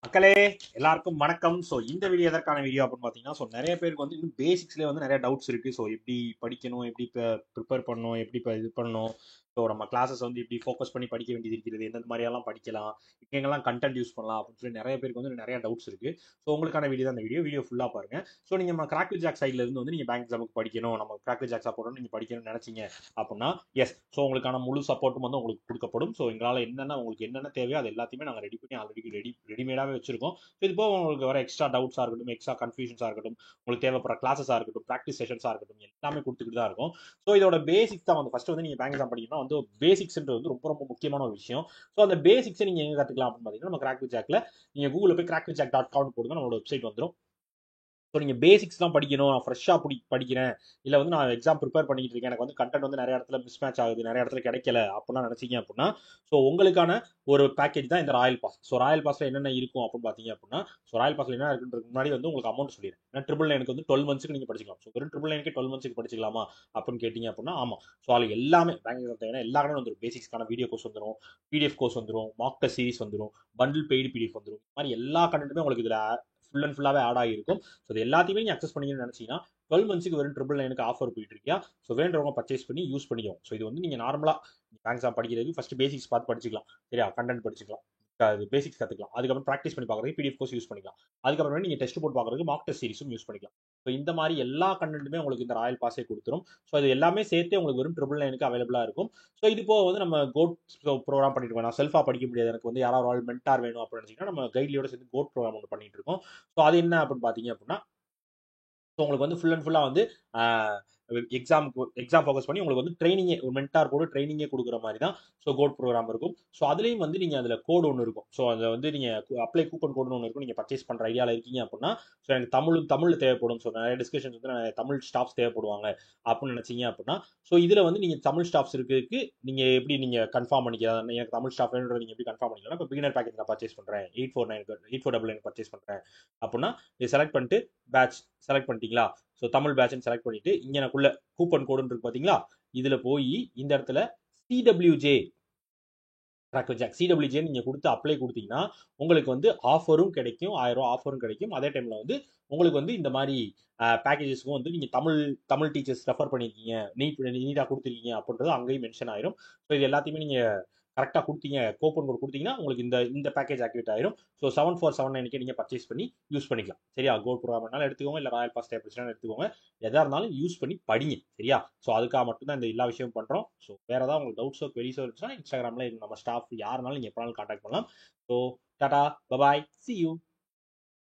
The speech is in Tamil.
மக்களே எல்லாருக்கும் வணக்கம். ஸோ இந்த வீடியோ எதற்கான வீடியோ அப்படின்னு பார்த்தீங்கன்னா, ஸோ நிறைய பேருக்கு வந்து இன்னும் பேசிக்ஸ்லேயே வந்து நிறைய டவுட்ஸ் இருக்கு. ஸோ எப்படி படிக்கணும், எப்படி ப்ரிப்பேர் பண்ணணும், எப்படி இப்போ இது பண்ணணும், ஸோ நம்ம கிளாஸஸ் வந்து எப்படி ஃபோக்கஸ் பண்ணி படிக்க வேண்டியது இருக்கிறது, எந்தெந்த மாதிரியெல்லாம் படிக்கலாம், எங்கெங்கெல்லாம் கண்டென்ட் யூஸ் பண்ணலாம் அப்படின்னு சொல்லி நிறைய பேருக்கு வந்து நிறைய டவுட்ஸ் இருக்கு. ஸோ உங்களுக்கான வீடியோ தான் இந்த வீடியோ ஃபுல்லாக பாருங்க. ஸோ நீங்கள் நம்ம கிராக் வித் ஜாக் சைட்ல இருந்து வந்து நீங்கள் பேங்க் எக்ஸாமுக்கு படிக்கணும், நம்ம கிராக் வித் ஜாக் சப்போர்ட் நீங்கள் படிக்கணும்னு நினைச்சீங்க அப்படின்னா எஸ். ஸோ உங்களுக்கான முழு சப்போர்ட்டும் வந்து உங்களுக்கு கொடுக்கப்படும். ஸோ எங்களால் உங்களுக்கு என்னென்ன தேவையோ அது எல்லாத்தையுமே நாங்கள் ரெடி பண்ணி ஆல்ரெடி ரெடிமேடாகவே வச்சிருக்கோம். இது போக உங்களுக்கு வர எக்ஸ்ட்ரா டவுட்ஸாக இருக்கட்டும், எக்ஸ்ட்ரா கன்ஃபியூஷன்ஸாக இருக்கட்டும், உங்களுக்கு தேவைப்படுற கிளாஸஸாக இருக்கட்டும், ப்ராக்டிஸ் செஷன்ஸாக இருக்கட்டும், எல்லாமே கொடுத்துக்கிட்டு தான் இருக்கும். ஸோ இதோட பேசிக்ஸ் தான் வந்து ஃபர்ஸ்ட் வந்து நீங்கள் பேங்க் எக்ஸாம் படிக்கணும்னா வந்து பேசிக்ஸ்ன்றது வந்து ரொம்ப ரொம்ப முக்கியமான ஒரு விஷயம். ஸோ அந்த பேசிக்ஸை நீங்கள் எங்கே கற்றுக்கலாம் அப்படின்னு பார்த்தீங்கன்னா, நம்ம கிராக் வித் ஜாக்ல நீங்கள் கூகுளில் போய் crackvithjack.com போடுங்க, நம்மளோட வெப்சைட் வந்துடும். ஸோ நீங்கள் பேசிக்ஸ் தான் படிக்கணும், நான் ஃப்ரெஷ்ஷாக படிக்கிறேன், இல்லை வந்து நான் எக்ஸாம் ப்ரிப்பேர் பண்ணிட்டு இருக்கேன், எனக்கு வந்து கண்டென்ட் வந்து நிறைய இடத்துல மிஸ் மேட்ச் ஆகுது, நிறைய இடத்துல கிடைக்கல அப்படின்னா நினச்சிங்க அப்படின்னா, ஸோ உங்களுக்கான ஒரு பேக்கேஜ் தான் இந்த ராயல் பாஸ். ஸோ ராயல் பாஸில் என்னென்ன இருக்கும் அப்படின்னு பார்த்தீங்க அப்படின்னா, ஸோ ராயல் பாஸில் என்ன இருக்குன்றதுக்கு முன்னாடி வந்து உங்களுக்கு அமௌண்ட் சொல்லிடுறேன். ஏன்னா ட்ரிபிள் நைனுக்கு வந்து 12 மந்த்ஸ்க்கு நீங்கள் படிச்சிக்கலாம். ஸோ வெறும் ட்ரிபிள் நைனுக்கு 12 மந்த்ஸ்க்கு படிச்சிக்கலாமா அப்படின்னு கேட்டிங்க அப்படின்னா ஆமாம். ஸோ அதில் எல்லாமே பேங்க் எக்ஸாம் தேவையான எல்லா கடனும் வந்துடும். பேசிக்ஸ்க்கான வீடியோ கோர்ஸ் வந்துடும், பிடிஎஃப் கோர்ஸ் வந்துடும், மாக் டெஸ்ட் சீரிஸ் வந்துடும், பண்டில் பெய்டு பிடிஎஃப் வந்துடும். இந்த மாதிரி எல்லா கண்டென்ட்டுமே உங்களுக்கு இதில் ஃபுல் அண்ட் ஃபுல்லாகவே ஆட் ஆகிருக்கும். ஸோ இது எல்லாத்தையுமே நீங்கள் அக்சஸ் பண்ணிக்கணும்னு நினச்சிங்கன்னா 12 மந்த்ஸ்க்கு வெறும் ட்ரிபிள் நைனுக்கு ஆஃபர் போயிட்டு இருக்கியா. ஸோ வேண்டவங்க பர்ச்சேஸ் பண்ணி யூஸ் பண்ணிக்கோங்க. ஸோ இது வந்து நீங்கள் நார்மலாக பேங்க் எக்ஸாம் படிக்கிறதுக்கு ஃபஸ்ட்டு பேசிக்ஸ் பார்த்து படிச்சிக்கலாம், சரியா, கண்டென்ட் படிச்சிக்கலாம், அது பேசிக்ஸ் கற்றுக்கலாம். அதுக்கப்புறம் ப்ராக்டிஸ் பண்ணி பார்க்குறதுக்கு பிடிஎஃப் கோர்ஸ் யூஸ் பண்ணிக்கலாம். அதுக்கப்புறமே நீங்கள் டெஸ்ட் போட்டு பார்க்குறதுக்கு மாக் டெஸ்ட் சீரிஸும் யூஸ் பண்ணிக்கலாம். ஸோ இந்த மாதிரி எல்லா கண்டென்ட்டுமே உங்களுக்கு இந்த ராயல் பாஸே கொடுத்துரும். ஸோ இது எல்லாமே சேர்த்து உங்களுக்கு வெறும் ட்ரிபிள் நைனுக்கு அவைலபிளாக இருக்கும். ஸோ இது போக வந்து நம்ம கோட் ப்ரோக்ராம் பண்ணிட்டு இருக்கோம். நான் செல்ஃபாக படிக்க முடியாது, எனக்கு வந்து யாராவது ஒரு மென்டார் வேணும் அப்படின்னு நினச்சிங்கன்னா நம்ம கைட்லியோட சேர்த்து கோட் ப்ரோக்ராம் ஒன்று பண்ணிட்டு இருக்கோம். ஸோ அது என்ன அப்படின்னு பார்த்தீங்க அப்படின்னா, ஸோ உங்களுக்கு வந்து ஃபுல் அண்ட் ஃபுல்லாக வந்து எக்ஸாம் ஃபோக்கஸ் பண்ணி உங்களுக்கு வந்து ட்ரைனிங்கே, ஒரு மென்டார் போட்டு ட்ரைனிங்கே கொடுக்குற மாதிரி தான் ஸோ கோட் ப்ரோக்ராம் இருக்கும். ஸோ அதுலேயும் வந்து நீங்கள் அதில் கோடு ஒன்று இருக்கும். ஸோ அதில் வந்து நீங்கள் அப்ளை கூப்பன் கோடுன்னு ஒன்று இருக்கும். நீங்கள் பர்ச்சேஸ் பண்ணுற ஐடியாவில் இருக்கீங்க அப்படின்னா, ஸோ எனக்கு தமிழில் தேவைப்படும், ஸோ நிறைய டிஸ்கஷன்ஸ் வந்து நிறைய தமிழ் ஸ்டாஃப்ஸ் தேவைப்படுவாங்க அப்படின்னு நினச்சிங்க அப்படின்னா, ஸோ இதில் வந்து நீங்கள் தமிழ் ஸ்டாஃப்ஸ் இருக்கிறதுக்கு நீங்கள் எப்படி நீங்கள் கன்ஃபார்ம் பண்ணிக்கலாம், எனக்கு தமிழ் ஸ்டாஃப் வேணுன்றது நீங்கள் எப்படி கன்ஃபார்ம் பண்ணிக்கலாம். இப்போ பிகினர் பேக்கேஜ் நான் பர்ச்சேஸ் பண்ணுறேன், 8499 பர்ச்சேஸ் பண்ணுறேன் அப்படின்னா இதை செலக்ட் பண்ணிட்டு பேட்ச் செலக்ட் பண்ணிட்டீங்களா. ஸோ தமிழ் பேட்ச்னு செலக்ட் பண்ணிட்டு இங்கே எனக்குள்ள கூப்பன் கோடுன்னு இருக்கு பார்த்தீங்களா, இதில் போய் இந்த இடத்துல சிடபிள்யூஜே சிடபிள்யூஜே நீங்கள் கொடுத்து அப்ளை கொடுத்தீங்கன்னா உங்களுக்கு வந்து ஆஃபரும் கிடைக்கும், 1000 ரூபா ஆஃபரும் கிடைக்கும். அதே டைமில் வந்து உங்களுக்கு வந்து இந்த மாதிரி பேக்கேஜஸ்க்கும் வந்து நீங்கள் தமிழ் டீச்சர்ஸ் ரெஃபர் பண்ணியிருக்கீங்க, நீட்டாக கொடுத்துருக்கீங்க அப்படின்றது அங்கேயும் மென்ஷன் ஆயிரும். ஸோ இது எல்லாத்தையுமே நீங்கள் கரெக்டாக கொடுத்தீங்க, கூப்பன் கோட் கொடுத்தீங்கன்னா உங்களுக்கு இந்த பேக்கேஜ் ஆக்டிவேட் ஆயிரும். ஸோ 7479 நீங்கள் பர்ச்சேஸ் பண்ணி யூஸ் பண்ணிக்கலாம், சரியா. கோட் ப்ரோக்ராம்னாலும் எடுத்துக்கோங்க, இல்லை ராயல் பாஸ் டேப்லெட்ஸ்னாலும் எடுத்துக்கோங்க, எதாக இருந்தாலும் யூஸ் பண்ணி படிங்க, சரியா. ஸோ அதுக்காக மட்டும்தான் இந்த எல்லா விஷயமும் பண்ணுறோம். ஸோ வேறு ஏதாவது உங்களுக்கு டவுட்ஸோ queries இருந்துச்சுன்னா இன்ஸ்டாகிராமில் நம்ம ஸ்டாஃப் யாருனாலும் நீங்கள் எப்போனாலும் கான்டாக்ட் பண்ணலாம். So Tata bye bye, see you.